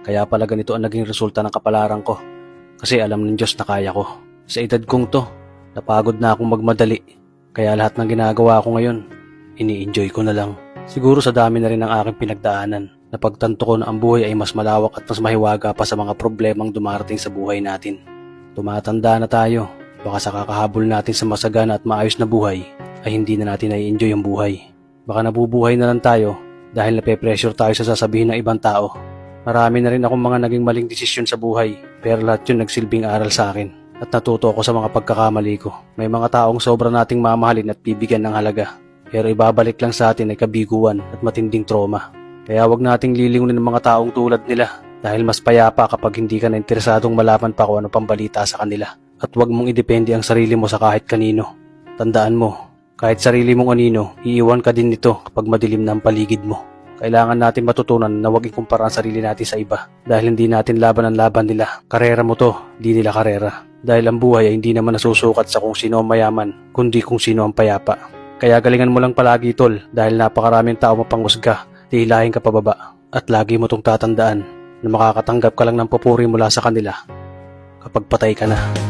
Kaya pala ganito ang naging resulta ng kapalaran ko. Kasi alam ng Diyos na kaya ko. Sa edad kong to, napagod na akong magmadali. Kaya lahat ng ginagawa ko ngayon, ini-enjoy ko na lang. Siguro sa dami na rin ng aking pinagdaanan, napagtanto ko na ang buhay ay mas malawak at mas mahiwaga pa sa mga problemang dumarating sa buhay natin. Tumatanda na tayo, baka sa kakahabol natin sa masagana at maayos na buhay, ay hindi na natin nai-enjoy ang buhay. Baka nabubuhay na lang tayo dahil nape-pressure tayo sa sasabihin ng ibang tao. Marami na rin akong mga naging maling desisyon sa buhay, pero lahat yun nagsilbing aral sa akin at natuto ako sa mga pagkakamali ko. May mga taong sobra nating mamahalin at bibigyan ng halaga, pero ibabalik lang sa atin ay kabiguan at matinding trauma. Kaya wag nating lilingunin ng mga taong tulad nila dahil mas payapa kapag hindi ka na interesadong malaman pa kung ano pang balita sa kanila. At wag mong idepende ang sarili mo sa kahit kanino. Tandaan mo, kahit sarili mong anino, iiwan ka din nito kapag madilim na ang paligid mo. Kailangan natin matutunan na huwag ikumpara ang sarili natin sa iba dahil hindi natin laban ang laban nila. Karera mo to, di nila karera. Dahil ang buhay ay hindi naman nasusukat sa kung sino ang mayaman, kundi kung sino ang payapa. Kaya galingan mo lang palagi tol dahil napakaraming tao mapanghusga, hihilahin ka pababa. At lagi mo tong tatandaan na makakatanggap ka lang ng papuri mula sa kanila kapag patay ka na.